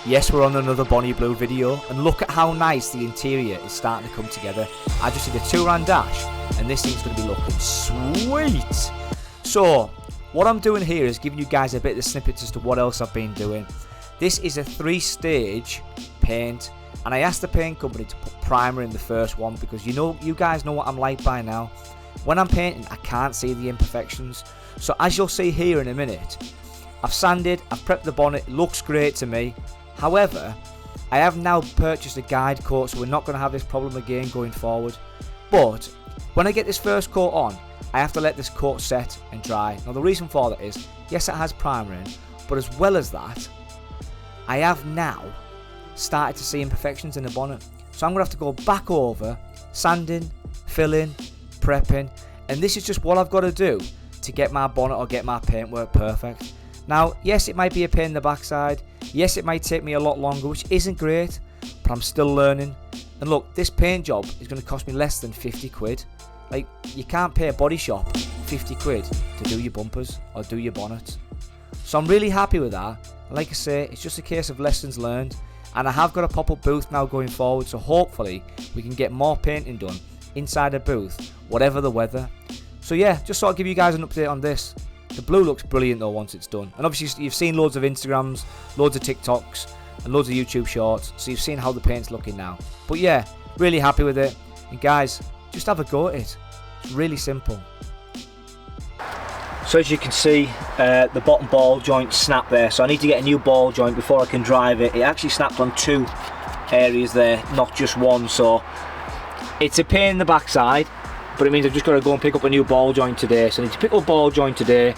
Yes, we're on another Bonnie Blue video, and look at how nice the interior is starting to come together. I just did a 2-round dash, and this thing's going to be looking sweet. So, what I'm doing here is giving you guys a bit of the snippets as to what else I've been doing. This is a 3-stage paint, and I asked the paint company to put primer in the first one because you guys know what I'm like by now. When I'm painting, I can't see the imperfections. So as you'll see here in a minute, I've sanded, I've prepped the bonnet, it looks great to me. However, I have now purchased a guide coat, so we're not going to have this problem again going forward. But when I get this first coat on, I have to let this coat set and dry. Now the reason for that is, yes, it has primer in, but as well as that, I have now started to see imperfections in the bonnet. So I'm going to have to go back over, sanding, filling, prepping, and this is just what I've got to do to get my bonnet or get my paintwork perfect. Now, yes, it might be a pain in the backside. Yes, it might take me a lot longer, which isn't great, but I'm still learning. And look, this paint job is going to cost me less than 50 quid. Like, you can't pay a body shop 50 quid to do your bumpers or do your bonnet. So I'm really happy with that. And like I say, it's just a case of lessons learned. And I have got a pop-up booth now going forward, so hopefully we can get more painting done inside a booth, whatever the weather. So yeah, just sort of give you guys an update on this. The blue looks brilliant though once it's done. And obviously you've seen loads of Instagrams, loads of TikToks, and loads of YouTube shorts, so you've seen how the paint's looking now. But yeah, really happy with it. And guys, just have a go at it. It's really simple. So as you can see, the bottom ball joint snapped there, so I need to get a new ball joint before I can drive it. It actually snapped on 2 areas there, not just one, so it's a pain in the backside, but it means I've just got to go and pick up a new ball joint today. So I need to pick up a ball joint today.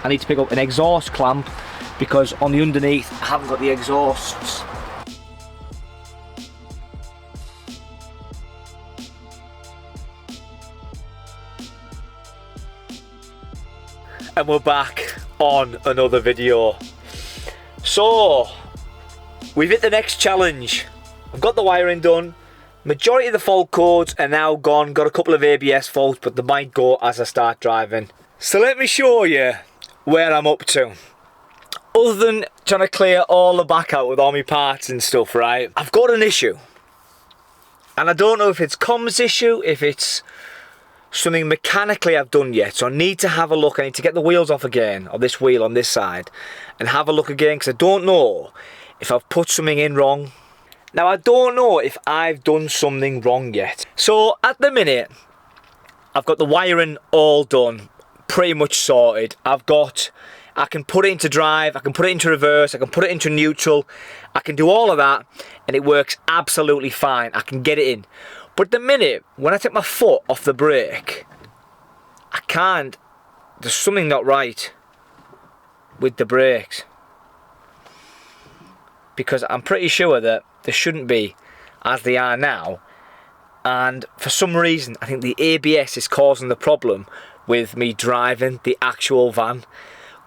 I need to pick up an exhaust clamp because on the underneath I haven't got the exhausts. And we're back on another video. So we've hit the next challenge. I've got the wiring done. Majority of the fault codes are now gone. Got a couple of ABS faults, but they might go as I start driving. So let me show you where I'm up to. Other than trying to clear all the back out with all my parts and stuff, right? I've got an issue. And I don't know if it's comms issue, if it's something mechanically I've done yet, so I need to have a look. I need to get the wheels off again, or this wheel on this side, and have a look again, because I don't know if I've put something in wrong. Now I don't know if I've done something wrong yet. So at the minute I've got the wiring all done, pretty much sorted. I can put it into drive, I can put it into reverse, I can put it into neutral, I can do all of that and it works absolutely fine. I can get it in. But at the minute, when I take my foot off the brake, I can't. There's something not right with the brakes. Because I'm pretty sure that they shouldn't be as they are now. And for some reason, I think the ABS is causing the problem with me driving the actual van.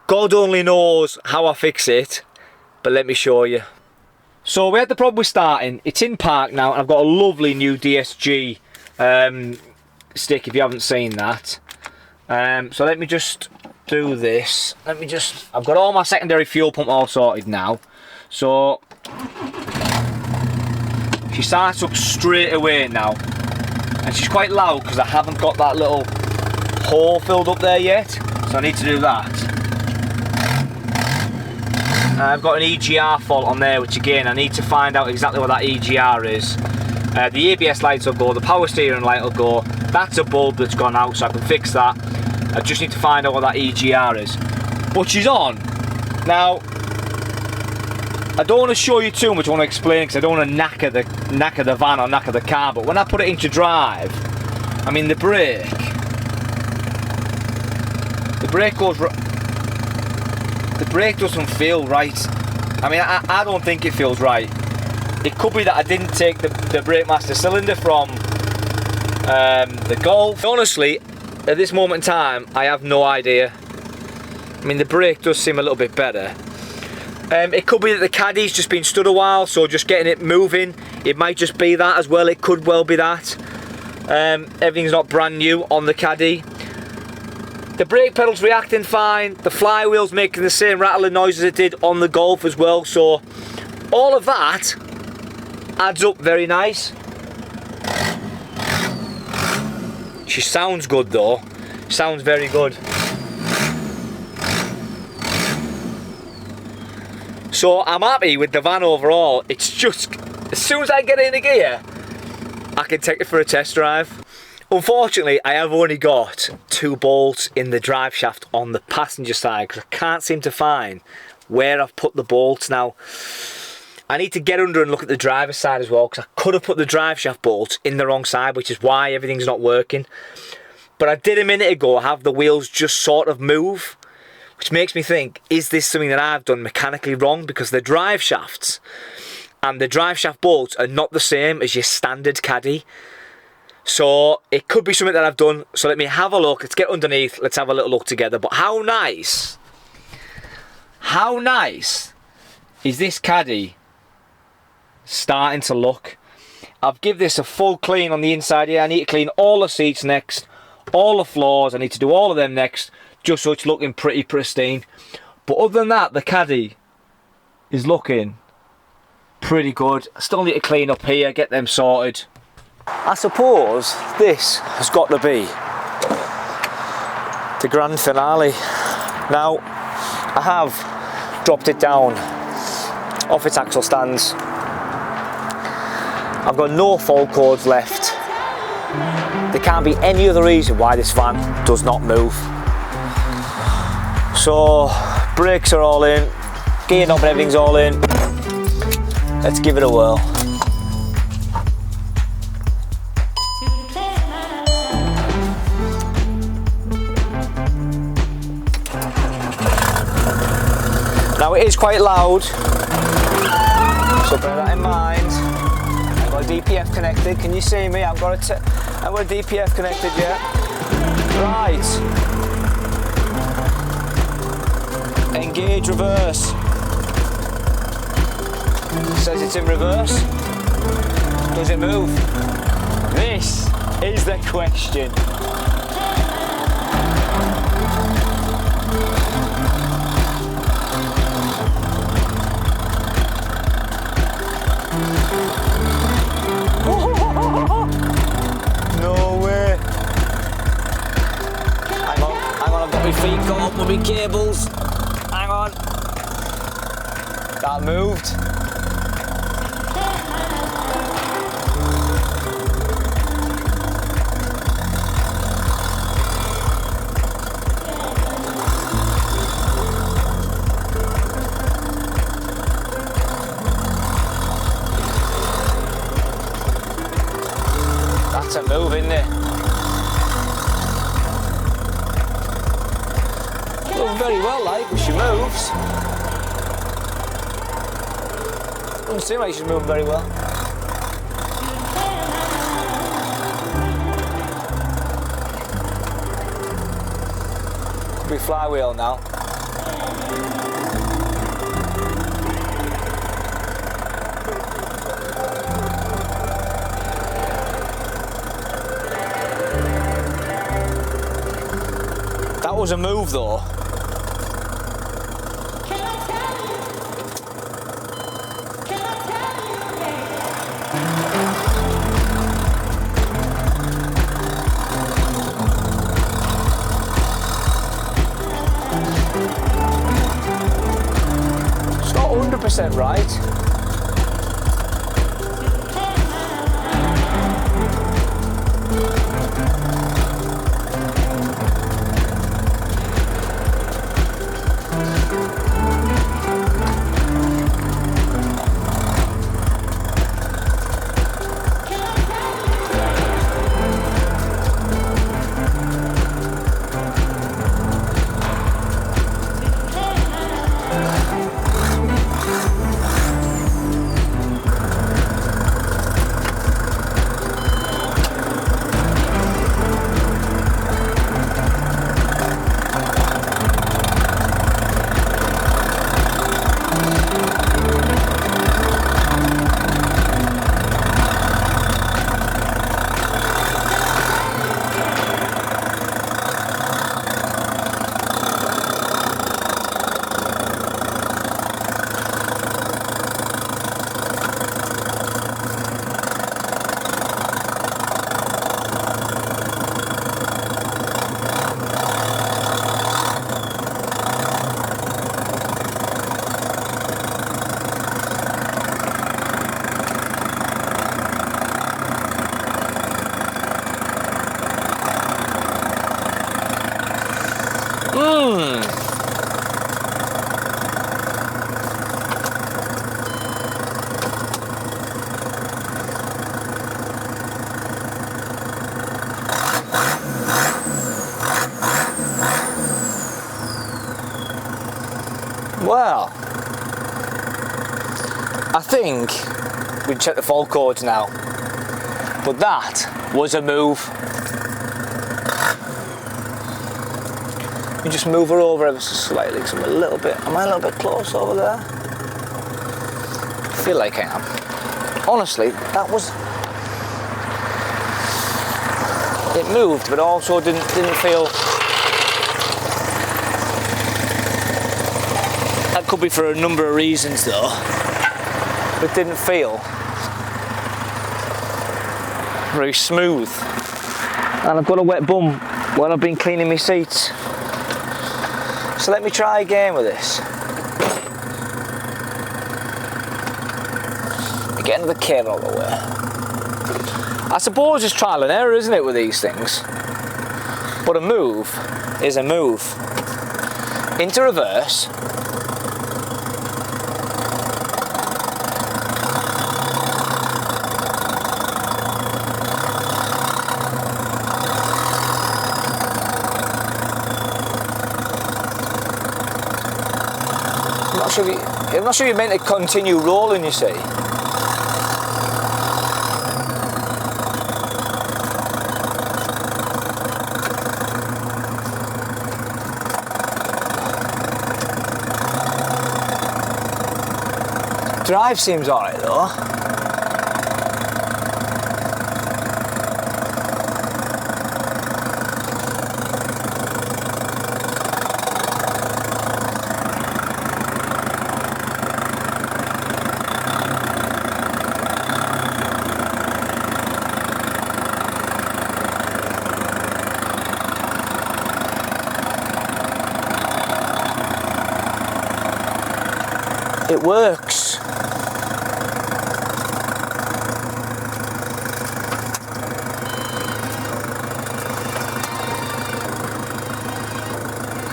God only knows how I fix it, but let me show you. So we had the problem with starting. It's in park now, and I've got a lovely new DSG stick if you haven't seen that. So let me just do this. I've got all my secondary fuel pump all sorted now. So she starts up straight away now, and she's quite loud because I haven't got that little hole filled up there yet, so I need to do that. I've got an EGR fault on there, which again I need to find out exactly what that EGR is. The ABS lights will go, the power steering light will go, that's a bulb that's gone out, so I can fix that. I just need to find out what that EGR is. But she's on. Now, I don't want to show you too much, I want to explain because I don't want to knacker the van or knacker the car, but when I put it into drive, I mean the brake goes, the brake doesn't feel right. I mean, I don't think it feels right. It could be that I didn't take the brake master cylinder from the Golf. Honestly, at this moment in time, I have no idea. I mean, the brake does seem a little bit better. It could be that the Caddy's just been stood a while, so just getting it moving. It might just be that as well. It could well be that. Everything's not brand new on the Caddy. The brake pedal's reacting fine. The flywheel's making the same rattling noise as it did on the Golf as well. So all of that adds up very nice. She sounds good though. Sounds very good. So I'm happy with the van overall. It's just, as soon as I get in a gear, I can take it for a test drive. Unfortunately, I have only got 2 bolts in the drive shaft on the passenger side because I can't seem to find where I've put the bolts now. I need to get under and look at the driver's side as well because I could have put the drive shaft bolts in the wrong side, which is why everything's not working. But I did a minute ago have the wheels just sort of move, which makes me think, is this something that I've done mechanically wrong? Because the drive shafts and the drive shaft bolts are not the same as your standard Caddy. So it could be something that I've done. So let me have a look. Let's get underneath. Let's have a little look together. But how nice is this Caddy starting to look? I've give this a full clean on the inside here. I need to clean all the seats next, all the floors. I need to do all of them next, just so it's looking pretty pristine. But other than that, the Caddy is looking pretty good. I still need to clean up here, get them sorted. I suppose this has got to be the grand finale. Now, I have dropped it down off its axle stands. I've got no fault codes left. There can't be any other reason why this van does not move. So, brakes are all in, gear knob and everything's all in. Let's give it a whirl. Now it is quite loud, so bear that in mind. I've got a DPF connected. Can you see me? I've got a DPF connected, yeah. Right. Engage reverse. Says it's in reverse. Does it move? This is the question. No way. Hang on, I've got my feet caught up with my cables. Hang on. That moved. That's a move, isn't it? Moving very well, like, when she moves. Doesn't seem like she's moving very well. Could be flywheel now. That was a move though. It's not 100% right. Well, I think we can check the fault codes now. But that was a move. You just move her over ever so slightly, so I'm a little bit close over there? I feel like I am. Honestly, that was... It moved, but also didn't feel... That could be for a number of reasons though. It didn't feel very smooth. And I've got a wet bum while I've been cleaning my seats. So let me try again with this. Getting the kit all the way. I suppose it's trial and error, isn't it, with these things? But a move is a move. Into reverse. I'm not sure you're meant to continue rolling, you see. Drive seems alright though. It works.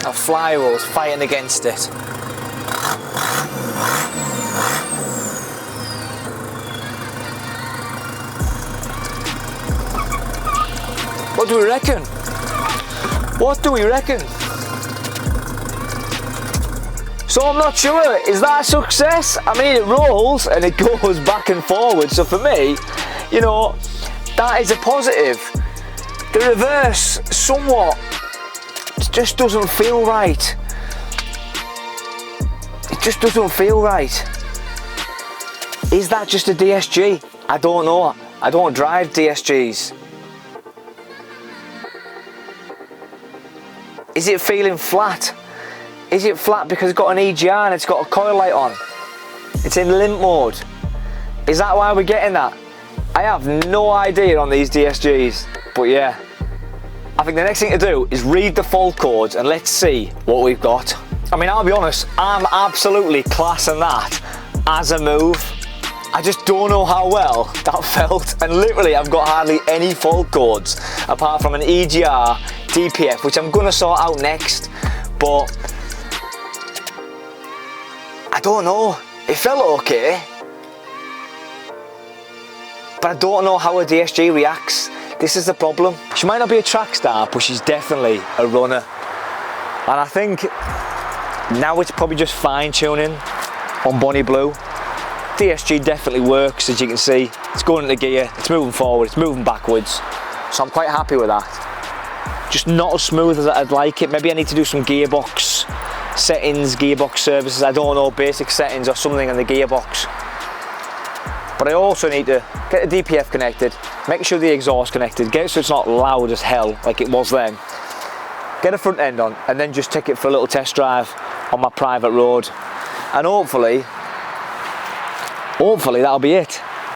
Our flywheel's fighting against it. What do we reckon? What do we reckon? So I'm not sure, is that a success? I mean, it rolls and it goes back and forward, so for me, you know, that is a positive. The reverse, somewhat, it just doesn't feel right. It just doesn't feel right. Is that just a DSG? I don't know. I don't drive DSGs. Is it feeling flat? Is it flat because it's got an EGR and it's got a coil light on? It's in limp mode. Is that why we're getting that? I have no idea on these DSGs, but yeah. I think the next thing to do is read the fault codes and let's see what we've got. I mean, I'll be honest, I'm absolutely classing that as a move. I just don't know how well that felt, and literally I've got hardly any fault codes apart from an EGR, DPF, which I'm gonna sort out next, but I don't know, it felt okay, but I don't know how a DSG reacts. This is the problem. She might not be a track star, but she's definitely a runner. And I think now it's probably just fine tuning on Bonnie Blue. DSG definitely works, as you can see. It's going into gear, it's moving forward, it's moving backwards. So I'm quite happy with that. Just not as smooth as I'd like it. Maybe I need to do some gearbox settings, gearbox services, I don't know, basic settings or something on the gearbox. But I also need to get the DPF connected, make sure the exhaust connected, get it so it's not loud as hell like it was then. Get a front end on and then just take it for a little test drive on my private road. And hopefully that'll be it.